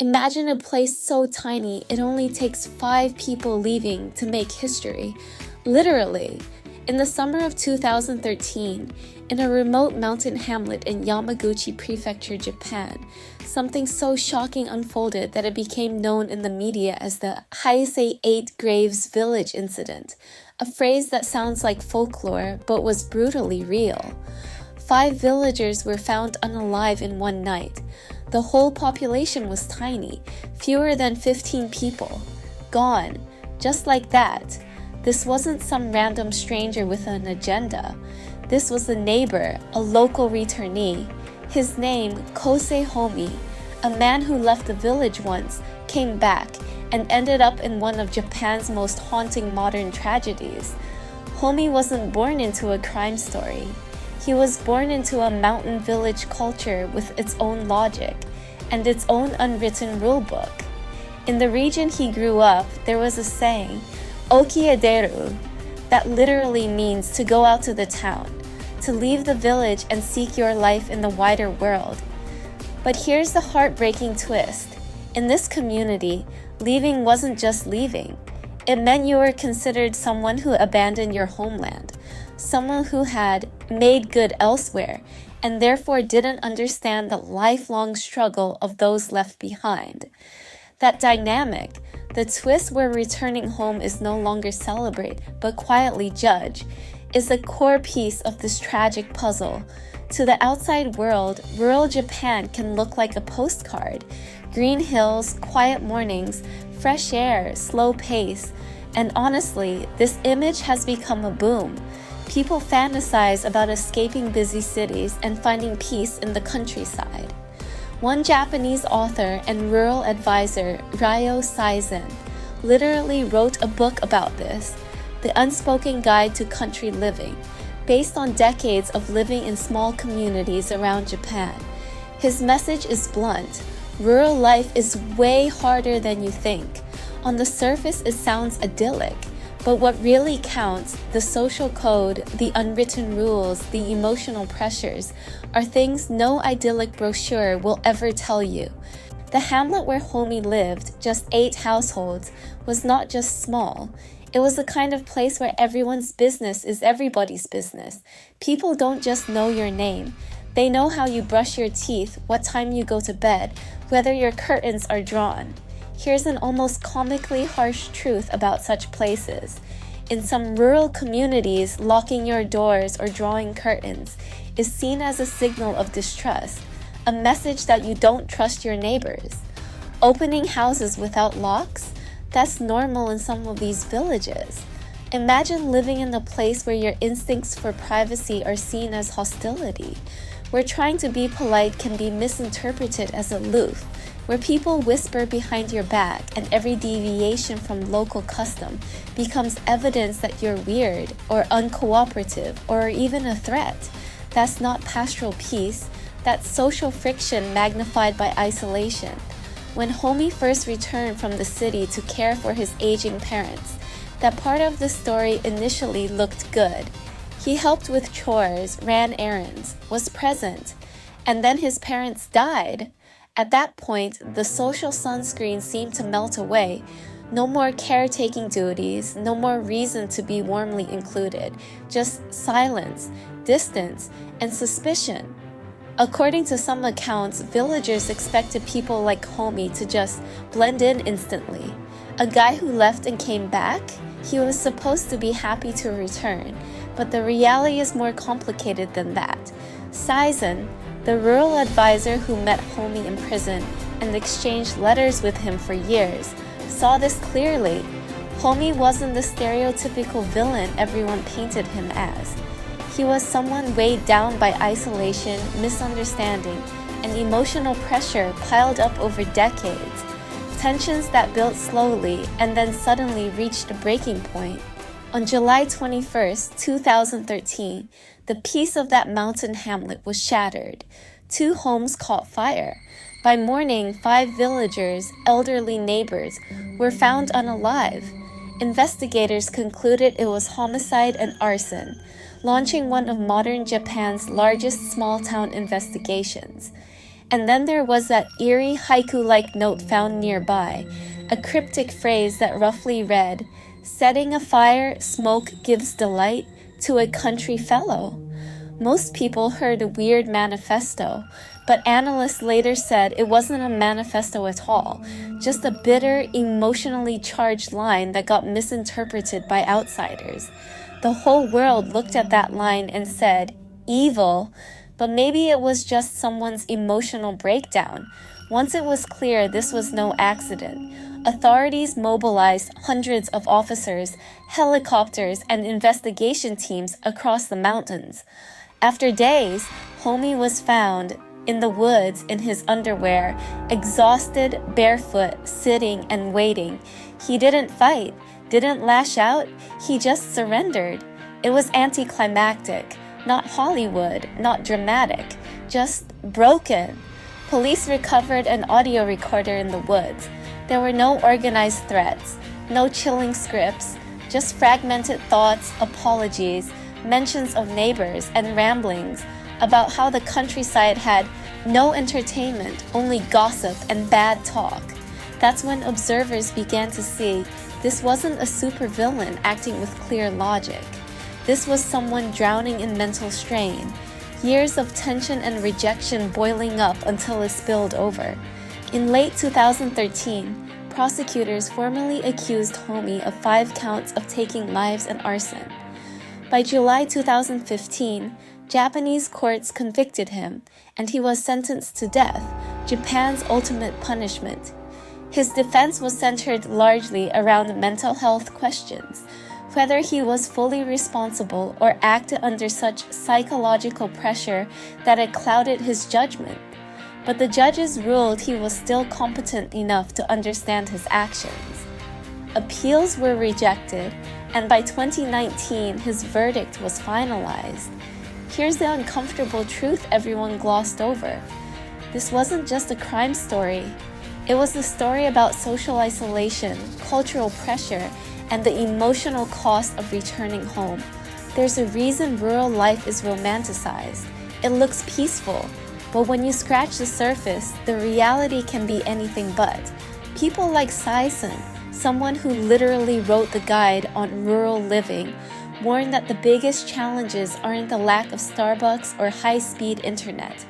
Imagine a place so tiny it only takes 5 people leaving to make history. Literally. In the summer of 2013, in a remote mountain hamlet in Yamaguchi Prefecture, Japan, something so shocking unfolded that it became known in the media as the Heisei 8 Graves Village incident, a phrase that sounds like folklore but was brutally real. 5 villagers were found unalive in one night. The whole population was tiny, fewer than 15 people. Gone, just like that. This wasn't some random stranger with an agenda. This was a neighbor, a local returnee. His name, Kosei Homi, a man who left the village once, came back, and ended up in one of Japan's most haunting modern tragedies. Homi wasn't born into a crime story. He was born into a mountain village culture with its own logic and its own unwritten rulebook. In the region he grew up, there was a saying, Okiederu, that literally means to go out to the town, to leave the village and seek your life in the wider world. But here's the heartbreaking twist. In this community, leaving wasn't just leaving. It meant you were considered someone who abandoned your homeland, someone who had made good elsewhere, and therefore didn't understand the lifelong struggle of those left behind. That dynamic, the twist where returning home is no longer celebrated but quietly judged, is the core piece of this tragic puzzle. To the outside world, rural Japan can look like a postcard. Green hills, quiet mornings, fresh air, slow pace. And honestly, this image has become a boom. People fantasize about escaping busy cities and finding peace in the countryside. One Japanese author and rural advisor, Ryo Saizen, literally wrote a book about this, The Unspoken Guide to Country Living, based on decades of living in small communities around Japan. His message is blunt. Rural life is way harder than you think. On the surface, it sounds idyllic, but what really counts, the social code, the unwritten rules, the emotional pressures, are things no idyllic brochure will ever tell you. The hamlet where Homi lived, just 8 households, was not just small. It was the kind of place where everyone's business is everybody's business. People don't just know your name. They know how you brush your teeth, what time you go to bed, whether your curtains are drawn. Here's an almost comically harsh truth about such places. In some rural communities, locking your doors or drawing curtains is seen as a signal of distrust, a message that you don't trust your neighbors. Opening houses without locks? That's normal in some of these villages. Imagine living in a place where your instincts for privacy are seen as hostility, where trying to be polite can be misinterpreted as aloof, where people whisper behind your back and every deviation from local custom becomes evidence that you're weird or uncooperative or even a threat. That's not pastoral peace, that's social friction magnified by isolation. When Homi first returned from the city to care for his aging parents, that part of the story initially looked good. He helped with chores, ran errands, was present, and then his parents died. At that point, the social sunscreen seemed to melt away. No more caretaking duties, no more reason to be warmly included, just silence, distance, and suspicion. According to some accounts, villagers expected people like Homi to just blend in instantly. A guy who left and came back? He was supposed to be happy to return, but the reality is more complicated than that. Saizen, the rural advisor who met Homi in prison and exchanged letters with him for years, saw this clearly. Homi wasn't the stereotypical villain everyone painted him as. He was someone weighed down by isolation, misunderstanding, and emotional pressure piled up over decades. Tensions that built slowly and then suddenly reached a breaking point. On July 21, 2013, the peace of that mountain hamlet was shattered. 2 homes caught fire. By morning, 5 villagers, elderly neighbors, were found unalive. Investigators concluded it was homicide and arson, launching one of modern Japan's largest small-town investigations. And then there was that eerie haiku-like note found nearby, a cryptic phrase that roughly read, "Setting a fire, smoke gives delight to a country fellow." Most people heard a weird manifesto, but analysts later said it wasn't a manifesto at all, just a bitter, emotionally charged line that got misinterpreted by outsiders. The whole world looked at that line and said, "Evil," but maybe it was just someone's emotional breakdown. Once it was clear this was no accident, authorities mobilized hundreds of officers, helicopters, and investigation teams across the mountains. After days, Homie was found in the woods in his underwear, exhausted, barefoot, sitting and waiting. He didn't fight, didn't lash out, he just surrendered. It was anticlimactic, not Hollywood, not dramatic, just broken. Police recovered an audio recorder in the woods. There were no organized threats, no chilling scripts, just fragmented thoughts, apologies, mentions of neighbors, and ramblings about how the countryside had no entertainment, only gossip and bad talk. That's when observers began to see this wasn't a supervillain acting with clear logic. This was someone drowning in mental strain, years of tension and rejection boiling up until it spilled over. In late 2013, prosecutors formally accused Homie of 5 counts of taking lives and arson. By July 2015, Japanese courts convicted him, and he was sentenced to death, Japan's ultimate punishment. His defense was centered largely around mental health questions, whether he was fully responsible or acted under such psychological pressure that it clouded his judgment. But the judges ruled he was still competent enough to understand his actions. Appeals were rejected, and by 2019, his verdict was finalized. Here's the uncomfortable truth everyone glossed over. This wasn't just a crime story. It was a story about social isolation, cultural pressure, and the emotional cost of returning home. There's a reason rural life is romanticized. It looks peaceful, but when you scratch the surface, the reality can be anything but. People like Saison, someone who literally wrote the guide on rural living, warned that the biggest challenges aren't the lack of Starbucks or high-speed internet.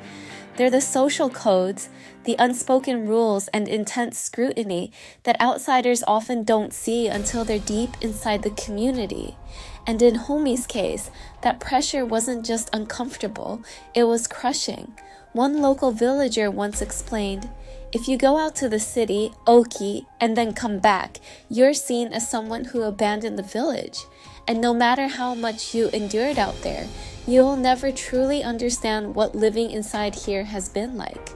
They're the social codes, the unspoken rules and intense scrutiny that outsiders often don't see until they're deep inside the community. And in Homie's case, that pressure wasn't just uncomfortable, it was crushing. One local villager once explained, "If you go out to the city, Oki, and then come back, you're seen as someone who abandoned the village. And no matter how much you endured out there, you'll never truly understand what living inside here has been like."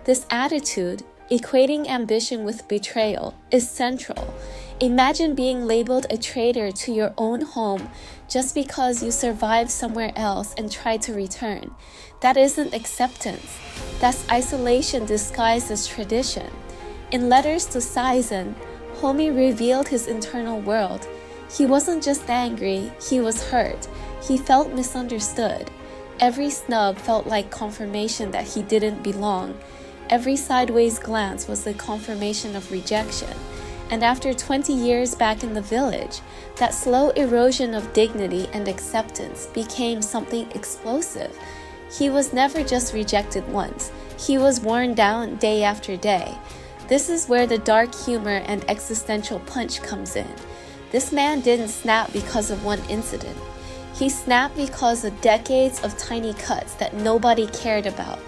This attitude, equating ambition with betrayal, is central. Imagine being labeled a traitor to your own home just because you survived somewhere else and tried to return. That isn't acceptance. That's isolation disguised as tradition. In letters to Saison, Homie revealed his internal world. He wasn't just angry, he was hurt. He felt misunderstood. Every snub felt like confirmation that he didn't belong. Every sideways glance was the confirmation of rejection. And after 20 years back in the village, that slow erosion of dignity and acceptance became something explosive. He was never just rejected once. He was worn down day after day. This is where the dark humor and existential punch comes in. This man didn't snap because of one incident. He snapped because of decades of tiny cuts that nobody cared about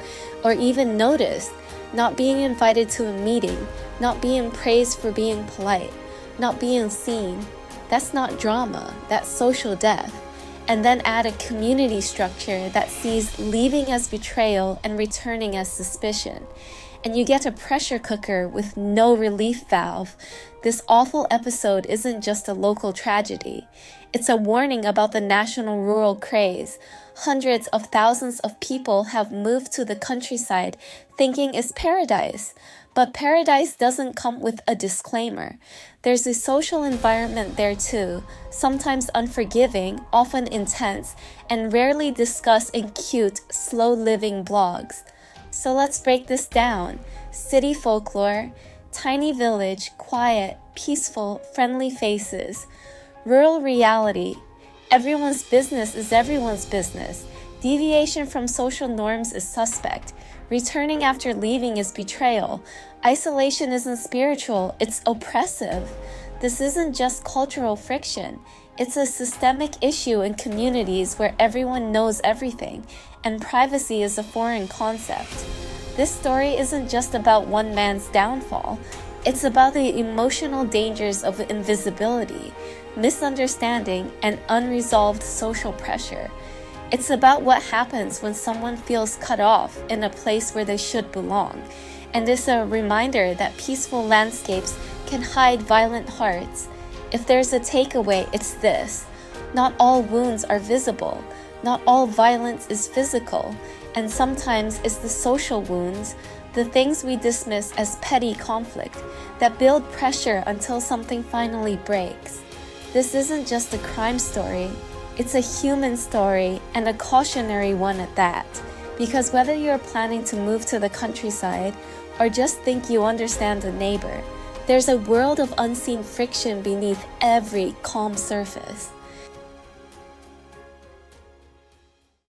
or even noticed. Not being invited to a meeting, not being praised for being polite, not being seen. That's not drama, that's social death. And then add a community structure that sees leaving as betrayal and returning as suspicion. And you get a pressure cooker with no relief valve. This awful episode isn't just a local tragedy. It's a warning about the national rural craze. Hundreds of thousands of people have moved to the countryside thinking it's paradise. But paradise doesn't come with a disclaimer. There's a social environment there too, sometimes unforgiving, often intense, and rarely discussed in cute, slow-living blogs. So let's break this down. City folklore, tiny village, quiet, peaceful, friendly faces. Rural reality, everyone's business is everyone's business. Deviation from social norms is suspect. Returning after leaving is betrayal. Isolation isn't spiritual, it's oppressive. This isn't just cultural friction. It's a systemic issue in communities where everyone knows everything, and privacy is a foreign concept. This story isn't just about one man's downfall. It's about the emotional dangers of invisibility, misunderstanding, and unresolved social pressure. It's about what happens when someone feels cut off in a place where they should belong. And it's a reminder that peaceful landscapes can hide violent hearts. If there's a takeaway, it's this: not all wounds are visible, not all violence is physical, and sometimes it's the social wounds, the things we dismiss as petty conflict, that build pressure until something finally breaks. This isn't just a crime story, it's a human story, and a cautionary one at that. Because whether you're planning to move to the countryside or just think you understand a neighbor, there's a world of unseen friction beneath every calm surface.